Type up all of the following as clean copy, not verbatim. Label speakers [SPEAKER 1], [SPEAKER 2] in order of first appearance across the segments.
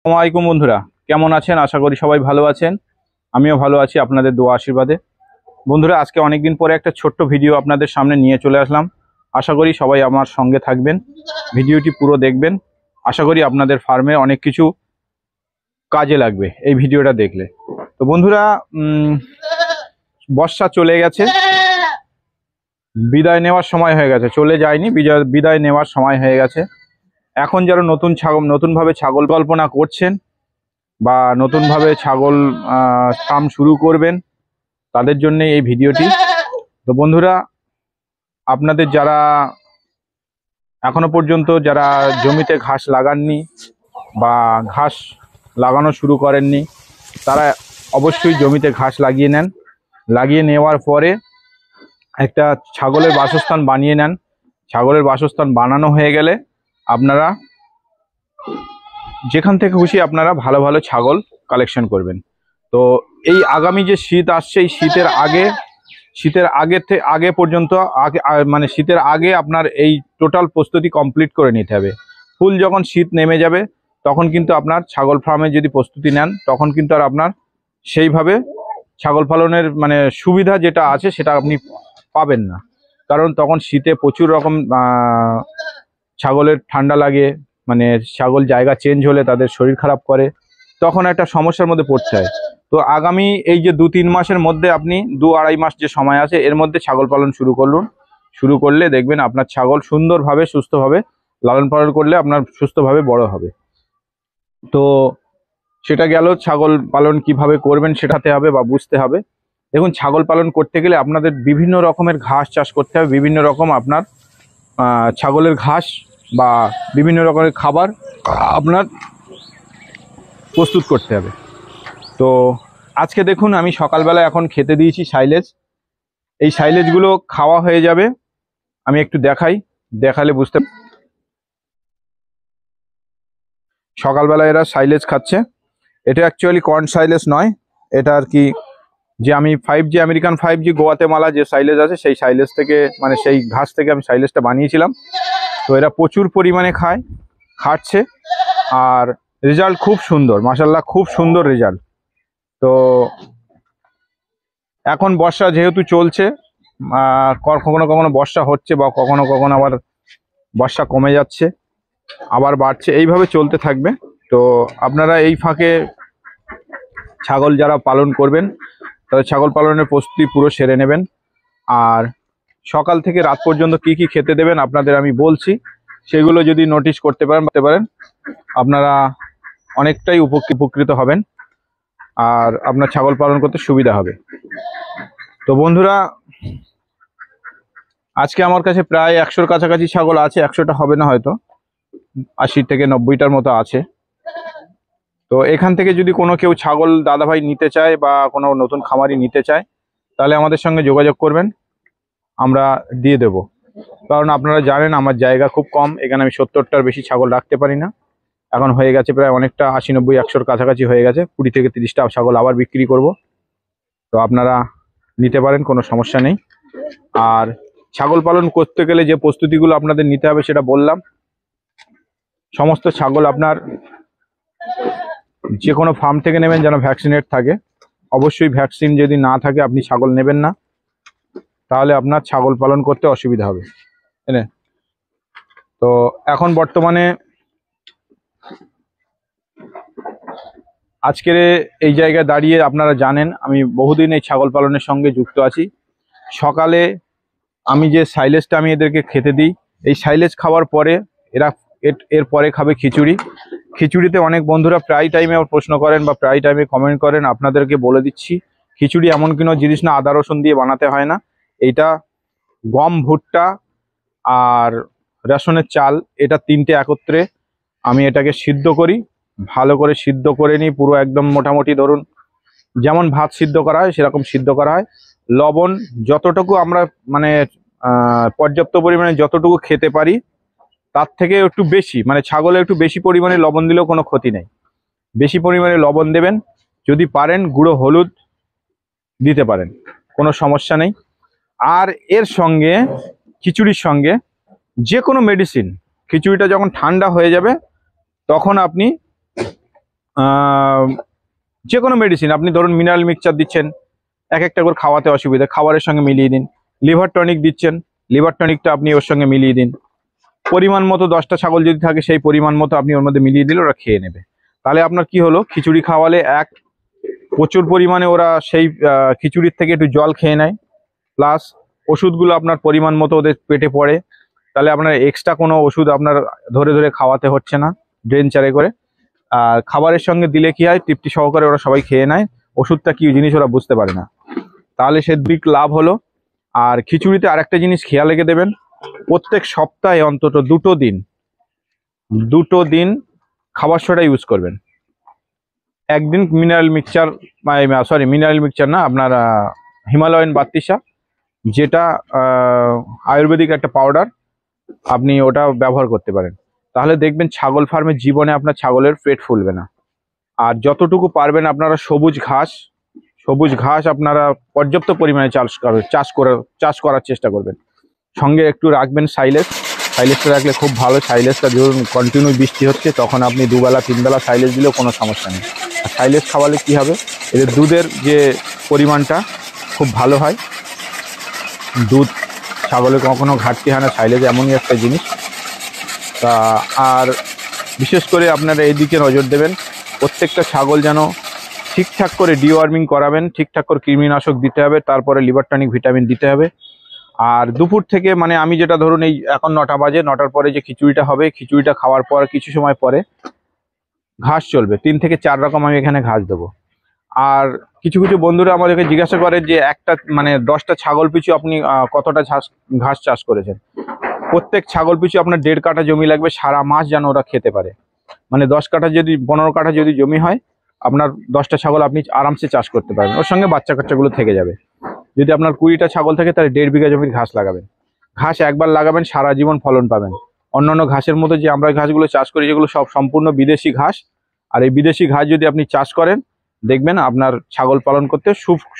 [SPEAKER 1] আসসালামু আলাইকুম বন্ধুরা, কেমন আছেন? আশা করি সবাই ভালো আছেন। আমিও ভালো আছি আপনাদের দোয়া আশীর্বাদে। বন্ধুরা, আজকে অনেকদিন পরে একটা ছোট্ট ভিডিও আপনাদের সামনে নিয়ে চলে আসলাম। আশা করি সবাই আমার সঙ্গে থাকবেন, ভিডিওটি পুরো দেখবেন। আশা করি আপনাদের ফার্মে অনেক কিছু কাজে লাগবে এই ভিডিওটা দেখলে। তো বন্ধুরা, বর্ষা চলে গেছে, বিদায় নেওয়ার সময় হয়ে গেছে। চলে যায়নি, বিদায় নেওয়ার সময় হয়ে গেছে। এখন যারা নতুনভাবে ছাগল কল্পনা করছেন বা নতুনভাবে ছাগল ফার্ম শুরু করবেন, তাদের জন্য এই ভিডিওটি। তো বন্ধুরা, আপনাদের যারা এখনো পর্যন্ত যারা জমিতে ঘাস লাগাননি বা ঘাস লাগানো শুরু করেননি, তারা অবশ্যই জমিতে ঘাস লাগিয়ে নেন। লাগিয়ে নেওয়ার পরে একটা ছাগলের বাসস্থান বানিয়ে নেন। ছাগলের বাসস্থান বানানো হয়ে গেলে আপনারা যেখান থেকে খুশি আপনারা ভালো ভালো ছাগল কালেকশন করবেন। তো এই আগামী যে শীত আসছে, এই শীতের আগে পর্যন্ত মানে শীতের আগে আপনার এই টোটাল প্রস্তুতি কমপ্লিট করে নিতে হবে। ফুল যখন শীত নেমে যাবে তখন কিন্তু আপনার ছাগল ফার্মে যদি প্রস্তুতি নেন, তখন কিন্তু আর আপনার সেইভাবে ছাগল পালনের মানে সুবিধা যেটা আছে সেটা আপনি পাবেন না। কারণ তখন শীতে প্রচুর রকম ছাগলের ঠান্ডা লাগে, মানে ছাগল জায়গা চেঞ্জ হলে তাদের শরীর খারাপ করে, তখন একটা সমস্যার মধ্যে পড়তে হয়। তো আগামী এই যে 2-3 মাসের মধ্যে আপনি 2-2.5 মাস যে সময় আছে, এর মধ্যে ছাগল পালন শুরু করলে দেখবেন আপনার ছাগল সুন্দরভাবে সুস্থভাবে লালন পালন করলে আপনার সুস্থভাবে বড় হবে। তো সেটা গেল, ছাগল পালন কিভাবে করবেন সেটাতে হবে বা বুঝতে হবে। দেখুন, ছাগল পালন করতে গেলে আপনাদের বিভিন্ন রকমের ঘাস চাষ করতে হবে। বিভিন্ন রকম আপনার ছাগলের ঘাস বা বিভিন্ন রকমের খাবার আপনার প্রস্তুত করতে হবে। তো আজকে দেখুন, আমি সকালবেলা এখন খেতে দিয়েছি সাইলেজ। এই সাইলেজগুলো খাওয়া হয়ে যাবে, আমি একটু দেখালে বুঝতে। সকালবেলা এরা সাইলেজ খাচ্ছে। এটা অ্যাকচুয়ালি কর্ন সাইলেজ নয়, এটা আর কি যে আমি 5G আমেরিকান 5G গোয়াতেমালা যে সাইলেজ আছে সেই সাইলেজ থেকে, মানে সেই ঘাস থেকে আমি সাইলেজটা বানিয়েছিলাম। তো এরা প্রচুর পরিমাণে খাচ্ছে আর রেজাল্ট খুব সুন্দর, মাশাআল্লাহ খুব সুন্দর রেজাল্ট। তো এখন বর্ষা যেহেতু চলছে, কখনো কখনো বর্ষা হচ্ছে বা কখনো কখনো আবার বর্ষা কমে যাচ্ছে, আবার বাড়ছে, এইভাবে চলতে থাকবে। তো আপনারা এই ফাঁকে ছাগল যারা পালন করবেন তাদের ছাগল পালনের প্রস্তুতি পুরো সেরে নেবেন। আর সকাল থেকে রাত পর্যন্ত কি কি খেতে দেবেন আপনাদের আমি বলছি, সেগুলো যদি নোটিশ করতে পারেন আপনারা অনেকটাই উপকৃত হবেন আর আপনার ছাগল পালন করতে সুবিধা হবে। তো বন্ধুরা, আজকে আমার কাছে প্রায় 100-র কাছাকাছি ছাগল আছে। 100টা হবে না, হয়তো 80 থেকে 90টার মতো আছে। তো এখান থেকে যদি কোনো কেউ ছাগল দাদাভাই নিতে চায় বা কোনো নতুন খামারি নিতে চায়, তাহলে আমাদের সঙ্গে যোগাযোগ করবেন, আমরা দিয়ে দেব। কারণ আপনারা জানেন আমার জায়গা খুব কম, এখানে আমি 70টার বেশি ছাগল রাখতে পারি না। এখন হয়ে গেছে প্রায় অনেকটা, 80-90-100-র কাছাকাছি হয়ে গেছে। 20 থেকে 30টা ছাগল আবার বিক্রি করব। তো আপনারা নিতে পারেন, কোনো সমস্যা নেই। আর ছাগল পালন করতে গেলে যে প্রস্তুতিগুলো আপনাদের নিতে হবে সেটা বললাম। সমস্ত ছাগল আপনার যে কোনো ফার্ম থেকে নেবেন যেন ভ্যাকসিনেট থাকে। অবশ্যই ভ্যাকসিন যদি না থাকে আপনি ছাগল নেবেন না, তাহলে আপনার ছাগল পালন করতে অসুবিধা হবে। তো এখন বর্তমানে আজকের এই জায়গায় দাঁড়িয়ে আপনারা জানেন আমি বহুদিন এই ছাগল পালনের সঙ্গে যুক্ত আছি। সকালে আমি যে সাইলেজটা আমি এদেরকে খেতে দিই, এই সাইলেজ খাওয়ার পরে এর পরে খাবে খিচুড়ি। খিচুড়িতে অনেক বন্ধুরা প্রায় টাইমে প্রশ্ন করেন বা প্রায় টাইমে কমেন্ট করেন, আপনাদেরকে বলে দিচ্ছি, খিচুড়ি এমন কোনো জিনিস না আদা রসুন দিয়ে বানাতে হয় না। এইটা গম, ভুট্টা আর রেশনের চাল, এটা 3টে একত্রে আমি এটাকে সিদ্ধ করি, ভালো করে সিদ্ধ করে নিই পুরো একদম মোটামুটি ধরুন যেমন ভাত সিদ্ধ করা হয় সেরকম সিদ্ধ করা হয়। লবণ যতটুকু আমরা মানে পর্যাপ্ত পরিমাণে যতটুকু খেতে পারি তার থেকে একটু বেশি, মানে ছাগলে একটু বেশি পরিমাণে লবণ দিলেও কোনো ক্ষতি নেই। বেশি পরিমাণে লবণ দেবেন, যদি পারেন গুঁড়ো হলুদ দিতে পারেন, কোনো সমস্যা নেই। আর এর সঙ্গে খিচুড়ির সঙ্গে যে কোনো মেডিসিন, খিচুড়িটা যখন ঠান্ডা হয়ে যাবে তখন আপনি যে কোনো মেডিসিন আপনি ধরুন মিনারেল মিক্সচার দিচ্ছেন, এক একটা করে খাওয়াতে অসুবিধা, খাবারের সঙ্গে মিলিয়ে দিন। লিভার টনিক দিচ্ছেন, লিভার টনিকটা আপনি ওর সঙ্গে মিলিয়ে দিন। পরিমাণ মতো 10টা ছাগল যদি থাকে সেই পরিমাণ মতো আপনি ওর মধ্যে মিলিয়ে দিলে ওরা খেয়ে নেবে। তাহলে আপনার কি হলো, খিচুড়ি খাওয়ালে প্রচুর পরিমাণে ওরা সেই খিচুড়ির থেকে একটু জল খেয়ে নেয়, প্লাস ওষুধগুলো আপনার পরিমাণ মতো ওদের পেটে পড়ে। তাহলে আপনার এক্সট্রা কোনো ওষুধ আপনার ধরে ধরে খাওয়াতে হচ্ছে না ড্রেন চারে করে। আর খাবারের সঙ্গে দিলে কি হয়, তৃপ্তি সহকারে ওরা সবাই খেয়ে নেয়, ওষুধটা কি জিনিস ওরা বুঝতে পারে না। তাহলে সে দিক লাভ হলো। আর খিচুড়িতে আরেকটা জিনিস খেয়াল রেখে দেবেন, প্রত্যেক সপ্তাহে অন্তত দুটো দিন খাবার সোডা ইউজ করবেন। একদিন মিনারেল মিক্সচার, মিনারেল মিক্সচার না, আপনার হিমালয়ান বাত্তিসা, যেটা আয়ুর্বেদিক একটা পাউডার, আপনি ওটা ব্যবহার করতে পারেন। তাহলে দেখবেন ছাগল ফার্মের জীবনে আপনার ছাগলের পেট ফুলবে না। আর যতটুকু পারবেন আপনারা সবুজ ঘাস আপনারা পর্যাপ্ত পরিমাণে চাষ করার চেষ্টা করবেন। সঙ্গে একটু রাখবেন সাইলেজটা রাখলে খুব ভালো। সাইলেজটা ধরুন কন্টিনিউ বৃষ্টি হচ্ছে, তখন আপনি 2 বেলা 3 বেলা সাইলেজ দিলেও কোনো সমস্যা নেই। আর সাইলেজ খাওয়ালে কি হবে, এদের দুধের যে পরিমাণটা খুব ভালো হয়। দুধ ছাগলের কখনো ঘাটতি হয় না, সাইলেজ এমনই একটা জিনিস। তা আর বিশেষ করে আপনারা এইদিকে নজর দেবেন, প্রত্যেকটা ছাগল যেন ঠিকঠাক করে ডিওয়ার্মিং করাবেন, ঠিকঠাক করে কৃমিনাশক দিতে হবে, তারপরে লিভার টনিক ভিটামিন দিতে হবে। আর দুপুর থেকে মানে আমি যেটা ধরুন এই এখন 9টা বাজে, 9টার পরে যে খিচুড়িটা হবে, খিচুড়িটা খাওয়ার পর কিছু সময় পরে ঘাস চলবে, 3 থেকে 4 রকম আমি এখানে ঘাস দেবো। আর কিছু কিছু বন্ধুরা আমাদেরকে জিজ্ঞাসা করে যে একটা মানে 10টা ছাগল পিছু আপনি কতটা ঘাস চাষ করেছেন। প্রত্যেক ছাগল পিছু আপনার 1.5 কাঠা জমি লাগবে সারা মাস যেন ওরা খেতে পারে। মানে 10 কাঠা যদি 15 কাঠা যদি জমি হয়, আপনার 10টা ছাগল আপনি আরামসে চাষ করতে পারবেন, ওর সঙ্গে বাচ্চা কাচ্চাগুলো থেকে যাবে। যদি আপনার 20টা ছাগল থাকে তাহলে 1.5 বিঘা জমির ঘাস লাগাবেন। ঘাস একবার লাগাবেন, সারা জীবন ফলন পাবেন। অন্যান্য ঘাসের মতো যে আমরা ঘাসগুলো চাষ করি, যেগুলো সব সম্পূর্ণ বিদেশি ঘাস। আর এই বিদেশি ঘাস যদি আপনি চাষ করেন, দেখবেন আপনার ছাগল পালন করতে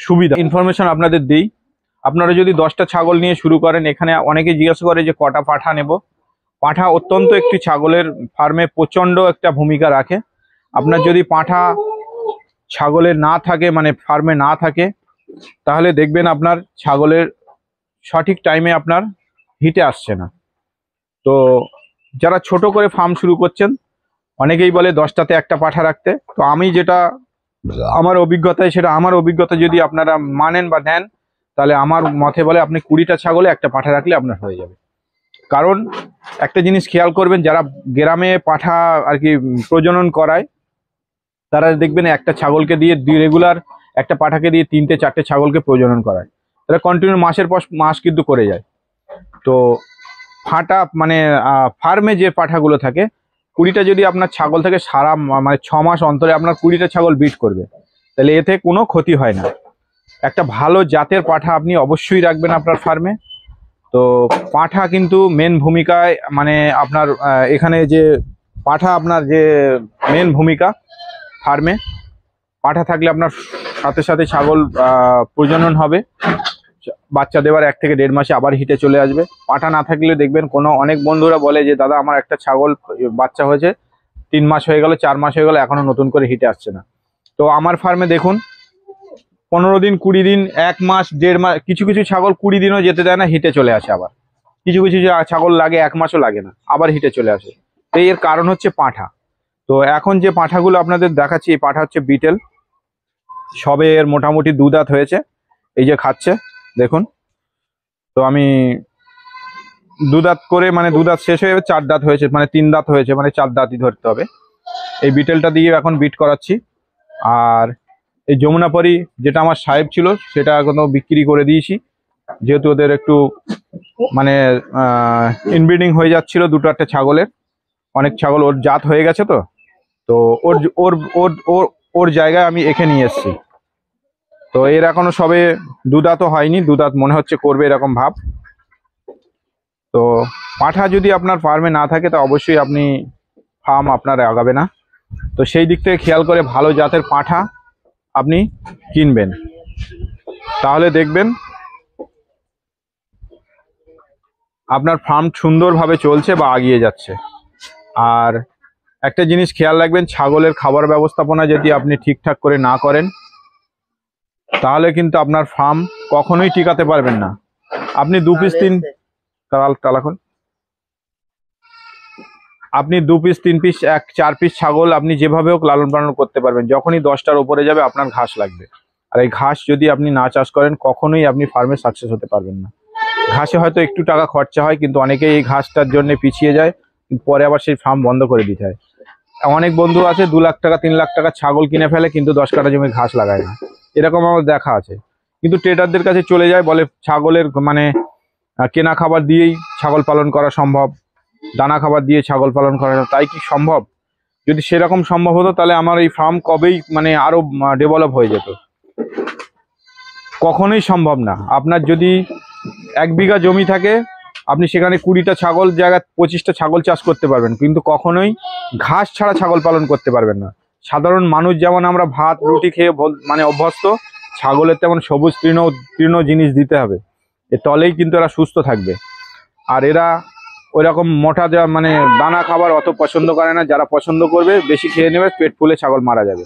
[SPEAKER 1] সুবিধা। ইনফরমেশন আপনাদের দিই, আপনারা যদি 10টা ছাগল নিয়ে শুরু করেন, এখানে অনেকে জিজ্ঞাসা করে যে কটা পাঠা নেব। পাঠা অত্যন্ত একটি ছাগলের ফার্মে প্রচণ্ড একটা ভূমিকা রাখে। আপনার যদি পাঠা ছাগলের না থাকে, মানে ফার্মে না থাকে, তাহলে দেখবেন আপনার ছাগলের সঠিক টাইমে আপনার হিটে আসছে না। তো যারা ছোট করে ফার্ম শুরু করছেন, অনেকেই বলে 10টাতে একটা পাঠা রাখতে। তো আমি যেটা আমার অভিজ্ঞতায়, সেটা আমার অভিজ্ঞতা যদি আপনারা মানেন বা নেন, তাহলে আমার মতে বলে আপনি 20টা ছাগলে একটা পাঠা রাখলে আপনার হয়ে যাবে। কারণ একটা জিনিস খেয়াল করবেন, যারা গ্রামে পাঠা আর কি প্রজনন করায়, তারা দেখবেন একটা ছাগলকে দিয়ে রেগুলার, একটা পাঠাকে দিয়ে 3টে 4টে ছাগলকে প্রজনন করায়। তারা কন্টিনিউ মাসের পর মাস কিন্তু করে যায়। তো মানে ফার্মে যে পাঠাগুলো থাকে, 20টা যদি আপনার ছাগল থাকে, সারা মানে 6 মাস অন্তরে আপনার 20টা ছাগল বিট করবে। তাহলে এতে কোনো ক্ষতি হয় না। একটা ভালো জাতের পাঠা আপনি অবশ্যই রাখবেন আপনার ফার্মে। তো পাঠা কিন্তু মেন ভূমিকায়, মানে আপনার এখানে যে পাঠা, আপনার যে মেন ভূমিকা ফার্মে, পাঠা থাকলে আপনার সাথে সাথে ছাগল প্রজনন হবে, বাচ্চা দেওয়ার 1 থেকে 1.5 মাসে আবার হিটে চলে আসবে। পাঠা না থাকলে দেখবেন অনেক বন্ধুরা বলে যে দাদা আমার একটা ছাগল বাচ্চা হয়েছে, 3 মাস হয়ে গেল, 4 মাস হয়ে গেল, এখনো নতুন করে হিটে আসছে না। তো আমার ফার্মে দেখুন 15 দিন, 20 দিন, 1 মাস, 1.5 মাস, কিছু কিছু ছাগল 20 দিনও যেতে দেয় না, হিটে চলে আসে। আবার কিছু কিছু ছাগল লাগে 1 মাসও লাগে না, আবার হিটে চলে আসে। তো এর কারণ হচ্ছে পাঠা। তো এখন যে পাঠাগুলো আপনাদের দেখাচ্ছি, এই পাঠা হচ্ছে বিটেল। সবে এর মোটামুটি 2 দাঁত হয়েছে, এই যে খাচ্ছে দেখুন। তো আমি 2 দাঁত করে, মানে 2 দাঁত শেষ হয়ে 4 দাঁত হয়েছে, মানে 3 দাঁত হয়েছে, মানে 4 দাঁতই ধরতে হবে। এই বিটেলটা দিয়ে এখন বিট করাচ্ছি। আর এই যমুনাপারি যেটা আমার সাহেব ছিল, সেটা এখনো বিক্রি করে দিয়েছি, যেহেতু ওদের একটু মানে ইনব্রিডিং হয়ে যাচ্ছিল 2-4টে ছাগলের। অনেক ছাগল ওর জাত হয়ে গেছে। তো তো ওর ওর ওর ওর ওর জায়গায় আমি একে নিয়ে এসেছি। তো এর এখনো সবে 2 দাঁতও হয়নি, 2 দাঁত মনে হচ্ছে করবে এরকম ভাব। তো পাঠা যদি আপনার ফার্মে না থাকে, তা অবশ্যই আপনি ফার্ম আপনার আগাবে না। তো সেই দিক থেকে খেয়াল করে ভালো জাতের পাঠা আপনি কিনবেন, তাহলে দেখবেন আপনার ফার্ম সুন্দরভাবে চলছে বা এগিয়ে যাচ্ছে। আর একটা জিনিস খেয়াল রাখবেন, ছাগলের খাবার ব্যবস্থাপনা যদি আপনি ঠিকঠাক করে না করেন তাহলে কিন্তু আপনার ফার্ম কখনোই টিকাতে পারবেন না। আপনি 2 পিস 3 তালাখন আপনি 2 পিস 3 পিস 4 পিস ছাগল আপনি যেভাবে হোক লালন পালন করতে পারবেন, যখনই 10টার উপরে যাবে আপনার ঘাস লাগবে। আর এই ঘাস যদি আপনি না চাষ করেন কখনোই আপনি ফার্মে সাকসেস হতে পারবেন না। ঘাসে হয়তো একটু টাকা খরচা হয়, কিন্তু অনেকেই এই ঘাসটার জন্য পিছিয়ে যায়, পরে আবার সেই ফার্ম বন্ধ করে দিতে হয়। অনেক বন্ধু আছে 2 লাখ টাকা 3 লাখ টাকা ছাগল কিনে ফেলে, কিন্তু 10 কাঠা জমি ঘাস লাগায় না, এরকম আমার দেখা আছে। কিন্তু ট্রেডারদের কাছে চলে যায়, বলে ছাগলের মানে কেনা খাবার দিয়েই ছাগল পালন করা সম্ভব, দানা খাবার দিয়ে ছাগল পালন করা, তাই কি সম্ভব? যদি সেরকম সম্ভব হতো তাহলে আমার এই ফার্ম কবেই মানে আরো ডেভেলপ হয়ে যেত। কখনোই সম্ভব না। আপনার যদি 1 বিঘা জমি থাকে, আপনি সেখানে 20টা ছাগল জায়গায় 25টা ছাগল চাষ করতে পারবেন, কিন্তু কখনোই ঘাস ছাড়া ছাগল পালন করতে পারবেন না। সাধারণ মানুষ যেমন আমরা ভাত রুটি খেয়ে মানে অভ্যস্ত, ছাগলের তেমন সবুজ তৃণ জিনিস দিতে হবে, এর তলেই কিন্তু এরা সুস্থ থাকবে। আর এরা ওইরকম মোটা মানে দানা খাবার অত পছন্দ করে না, যারা পছন্দ করবে বেশি খেয়ে নেবে, পেট ফুলে ছাগল মারা যাবে।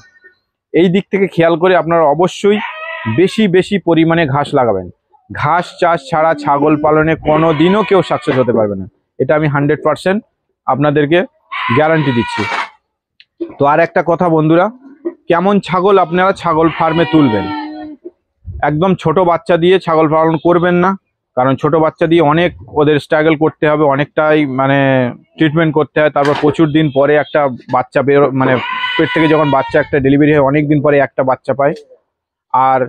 [SPEAKER 1] এই দিক থেকে খেয়াল করে আপনারা অবশ্যই বেশি বেশি পরিমাণে ঘাস লাগাবেন। ঘাস চাষ ছাড়া ছাগল পালনে কোনো দিনও কেউ সাকসেস হতে পারবে না, এটা আমি 100% আপনাদেরকে গ্যারান্টি দিচ্ছি। তো আর একটা কথা বন্ধুরা, কেমন ছাগল আপনারা ছাগল ফার্মে তুলবেন? একদম ছোট বাচ্চা দিয়ে ছাগল পালন করবেন না, কারণ ছোট বাচ্চা দিয়ে অনেক ওদের স্ট্রাগল করতে হবে, অনেকটাই মানে ট্রিটমেন্ট করতে হয়, তারপর প্রচুর দিন পরে একটা বাচ্চা মানে পেট থেকে যখন বাচ্চা একটা ডেলিভারি হয় অনেক দিন পরে একটা বাচ্চা পায়। আর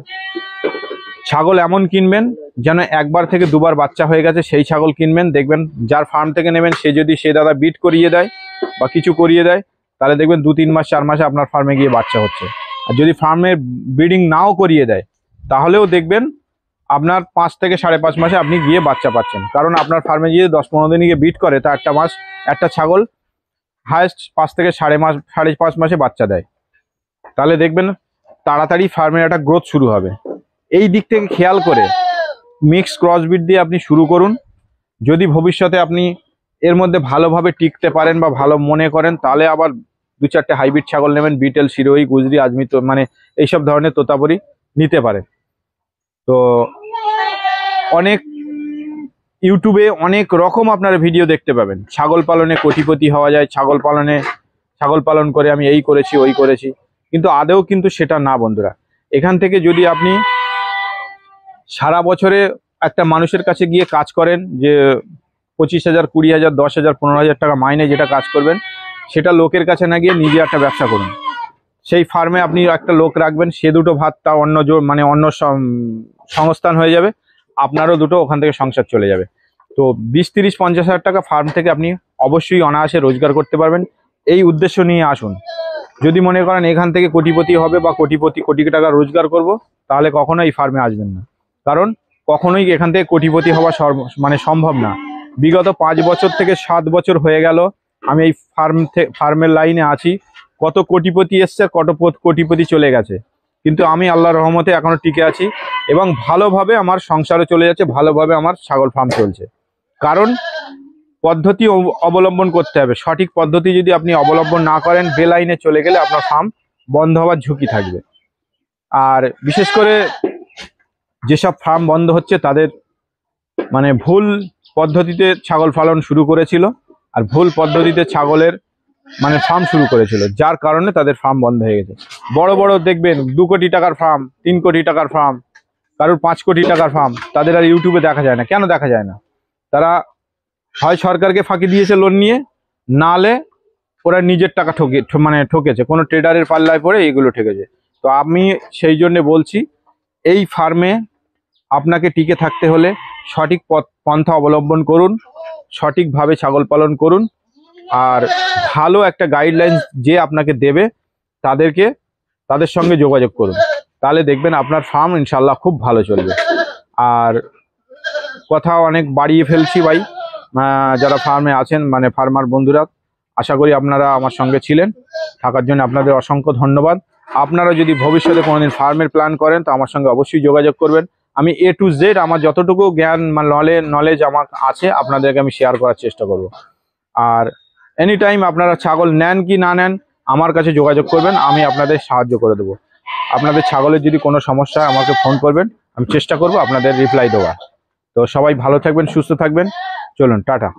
[SPEAKER 1] ছাগল এমন কিনবেন যেন 1বার থেকে 2বার বাচ্চা হয়ে গেছে সেই ছাগল কিনবেন। দেখবেন যার ফার্ম থেকে নেবেন সে যদি সে দাদা বিট করিয়ে দেয় বা কিছু করিয়ে দেয়, তাহলে দেখবেন 2-3 মাস 4 মাসে আপনার ফার্মে গিয়ে বাচ্চা হচ্ছে। আর যদি ফার্মে ব্রিডিং নাও করিয়ে দেয় তাহলেও দেখবেন আপনার 5 থেকে 5.5 মাসে আপনি গিয়ে বাচ্চা পাচ্ছেন, কারণ আপনার ফার্মে গিয়ে 10-15 দিন গিয়ে বিট করে, তা একটা ছাগল হায়েস্ট 5 থেকে 5.5 মাসে বাচ্চা দেয়। তাহলে দেখবেন তাড়াতাড়ি ফার্মের একটা গ্রোথ শুরু হবে। এই দিক থেকে খেয়াল করে মিক্স ক্রসবিট দিয়ে আপনি শুরু করুন। যদি ভবিষ্যতে আপনি এর মধ্যে ভালোভাবে টিকতে পারেন বা ভালো মনে করেন, তাহলে আবার 2-4টে হাইব্রিড ছাগল নেবেন, বিটেল, সিরোহি, গুজরি, আজমি, তো মানে এইসব ধরনের তোতাপুরি নিতে পারেন। তো অনেক ইউটিউবে অনেক রকম আপনারা ভিডিও দেখতে পাবেন, ছাগল পালনে কোটিপতি হওয়া যায়, ছাগল পালন করে আমি এই করেছি ওই করেছি, কিন্তু আদৌ কিন্তু সেটা না বন্ধুরা। এখান থেকে যদি আপনি সারা বছরে একটা মানুষের কাছে গিয়ে কাজ করেন, যে 25,000, 20,000, 10,000, 15,000 টাকা মাইনে যেটা কাজ করবেন, সেটা লোকের কাছে না গিয়ে নিজে একটা ব্যবসা করুন। সেই ফার্মে আপনি একটা লোক রাখবেন, সে দুটো ভাতটা অন্য মানে অন্য সংস্থান হয়ে যাবে, আপনারও দুটো ওখান থেকে সংসার চলে যাবে। তো 20, 30, 50,000 টাকা ফার্ম থেকে আপনি অবশ্যই অনায়াসে রোজগার করতে পারবেন। এই উদ্দেশ্য নিয়ে আসুন। যদি মনে করেন এখান থেকে কোটিপতি হবে বা কোটি টাকা রোজগার করব, তাহলে কখনো এই ফার্মে আসবেন না, কারণ কখনোই এখান থেকে কোটিপতি হওয়া মানে সম্ভব না। বিগত 5 বছর থেকে 7 বছর হয়ে গেল আমি এই ফার্মের লাইনে আছি, কত কোটিপতি এসছে, কত কোটিপতি চলে গেছে, কিন্তু আমি আল্লাহর রহমতে এখনো টিকে আছি এবং ভালোভাবে আমার সংসারও চলে যাচ্ছে, ভালোভাবে আমার ছাগল ফার্ম চলছে। কারণ পদ্ধতি অবলম্বন করতে হবে, সঠিক পদ্ধতি যদি আপনি অবলম্বন না করেন, বেলাইনে চলে গেলে আপনার ফার্ম বন্ধ হওয়ার ঝুঁকি থাকবে। আর বিশেষ করে যেসব ফার্ম বন্ধ হচ্ছে তাদের মানে ভুল পদ্ধতিতে ছাগল পালন শুরু করেছিল, আর ভুল পদ্ধতিতে ছাগলের মানে ফার্ম শুরু করেছিল, যার কারণে তাদের ফার্ম বন্ধ হয়ে গেছে। বড় বড় দেখবেন 2 কোটি টাকার ফার্ম, 3 কোটি টাকার ফার্ম, কারোর 5 কোটি টাকার ফার্ম, তাদের আর ইউটিউবে দেখা যায় না। কেন দেখা যায় না? তারা হয় সরকারকে ফাঁকি দিয়েছে লোন নিয়ে, নালে ওরা নিজের টাকা ঠকেছে, কোনো ট্রেডারের পাল্লায় পড়ে এগুলো ঠকেছে। তো আমি সেই জন্য বলছি, এই ফার্মে আপনাকে টিকে থাকতে হলে সঠিক পন্থা অবলম্বন করুন, সঠিকভাবে ছাগল পালন করুন, আর ভালো একটা গাইডলাইন যে আপনাকে দেবে তাদের সঙ্গে যোগাযোগ করুন, তাহলে দেখবেন আপনার ফার্ম ইনশাল্লাহ খুব ভালো চলবে। আর কথা অনেক বাড়িয়ে ফেলছি ভাই, যারা ফার্মে আছেন মানে ফার্মার বন্ধুরা, আশা করি আপনারা আমার সঙ্গে ছিলেন, থাকার জন্য আপনাদের অসংখ্য ধন্যবাদ। আপনারা যদি ভবিষ্যতে কোনোদিন ফার্মের প্ল্যান করেন তো আমার সঙ্গে অবশ্যই যোগাযোগ করবেন। আমি A to Z আমার যতটুকু জ্ঞান নলেজ আমার আছে আপনাদেরকে আমি শেয়ার করার চেষ্টা করব। আর এনি টাইম আপনারা ছাগল নেন কি না নেন আমার কাছে যোগাযোগ করবেন, আমি আপনাদের সাহায্য করে দেবো। আপনাদের ছাগলের যদি কোনো সমস্যা হয় আমাকে ফোন করবেন, আমি চেষ্টা করব আপনাদের রিপ্লাই দেওয়ার। তো সবাই ভালো থাকবেন, সুস্থ থাকবেন, চলুন টাটা।